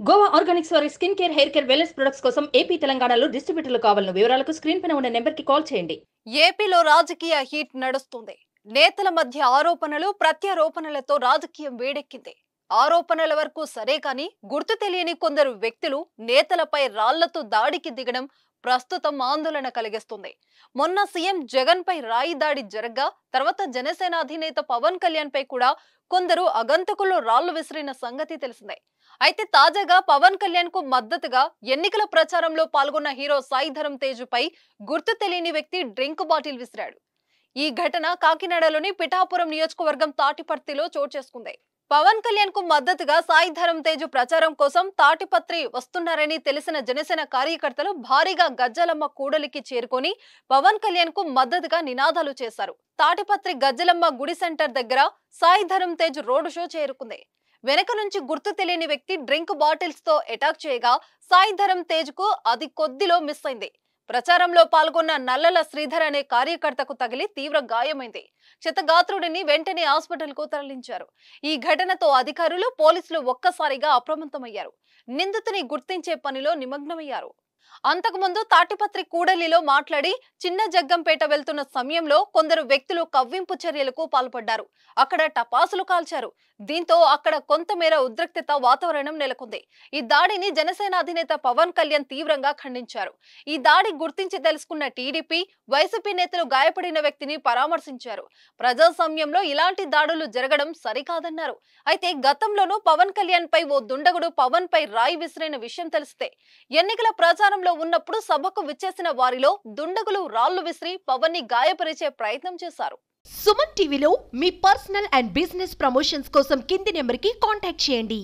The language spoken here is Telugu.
గోవా ఆర్గానిక్స్ వారి skin care, hair care, wellness products కోసం ఏపీ, తెలంగాణలో డిస్ట్రిబ్యూటర్లు కావాలను వివరాలకు స్క్రీన్ పైన ఉన్న నెంబర్కి కాల్ చేయండి. ఏపీలో రాజకీయ హీట్ నడుస్తుంది. నేతల మధ్య ఆరోపణలు, ప్రత్యారోపణలతో రాజకీయం వేడెక్కింది. ఆరోపణల వరకు సరే కానీ గుర్తు తెలియని కొందరు వ్యక్తులు నేతలపై రాళ్లతో దాడికి దిగడం ప్రస్తుతం ఆందోళన కలిగిస్తుంది. మొన్న సీఎం జగన్ పై రాయి దాడి జరగ్గా తర్వాత జనసేన అధినేత పవన్ కళ్యాణ్ పై కూడా కొందరు అగంతకులు రాళ్లు విసిరిన సంగతి తెలిసిందే. అయితే తాజాగా పవన్ కళ్యాణ్ కు మద్దతుగా ఎన్నికల ప్రచారంలో పాల్గొన్న హీరో సాయి ధరమ్ తేజ్ పై గుర్తు తెలియని వ్యక్తి డ్రింక్ బాటిల్ విసిరాడు. ఈ ఘటన కాకినాడలోని పిఠాపురం నియోజకవర్గం తాటిపర్తిలో చోటు చేసుకుంది. పవన్ కళ్యాణ్ కు మద్దతుగా సాయి ధరమ్ తేజ్ ప్రచారం కోసం తాటిపత్రి వస్తున్నారని తెలిసిన జనసేన కార్యకర్తలు భారీగా గజ్జలమ్మ కూడలికి చేరుకొని పవన్ కళ్యాణ్ కు మద్దతుగా నినాదాలు చేశారు. తాటిపత్రి గజ్జలమ్మ గుడి సెంటర్ దగ్గర సాయి ధరమ్ తేజ్ రోడ్డు షో చేరుకుంది. వెనక నుంచి గుర్తు తెలియని వ్యక్తి డ్రింక్ బాటిల్స్ తో అటాక్ చేయగా సాయి ధరమ్ తేజ్ కు అది కొద్దిలో మిస్ అయింది. ప్రచారంలో పాల్గొన్న నల్లల శ్రీధర్ అనే కార్యకర్తకు తగిలి తీవ్ర గాయమైంది. క్షతగాత్రుడిని వెంటనే హాస్పిటల్ కు తరలించారు. ఈ ఘటనతో అధికారులు, పోలీసులు ఒక్కసారిగా అప్రమత్తమయ్యారు. నిందితుని గుర్తించే పనిలో నిమగ్నమయ్యారు. అంతకుముందు తాటిపత్రి కూడలిలో మాట్లాడి చిన్న జగ్గంపేట వెళ్తున్న సమయంలో కొందరు వ్యక్తులు కవ్వింపు చర్యలకు పాల్పడ్డారు. అక్కడ టపాసులు కాల్చారు. దీంతో అక్కడ కొంతమేర ఉద్రిక్తత వాతావరణం నెలకొంది. ఈ దాడిని జనసేన అధినేత పవన్ కళ్యాణ్ తీవ్రంగా ఖండించారు. ఈ దాడి గుర్తించి తెలుసుకున్న టీడీపీ, వైసీపీ నేతలు గాయపడిన వ్యక్తిని పరామర్శించారు. ప్రజాస్వామ్యంలో ఇలాంటి దాడులు జరగడం సరికాదన్నారు. అయితే గతంలోనూ పవన్ కళ్యాణ్ పై ఓ దుండగుడు పవన్ పై రాయి విసిరిన విషయం తెలిస్తే ఎన్నికల ప్రచారంలో ఉన్నప్పుడు సభకు విచ్చేసిన వారిలో దుండగులు రాళ్లు విసిరి పవన్ ని గాయపరిచే ప్రయత్నం చేశారు. సుమన్ టీవీలో మీ పర్సనల్ అండ్ బిజినెస్ ప్రమోషన్స్ కోసం కింది నెంబర్కి కాంటాక్ట్ చేయండి.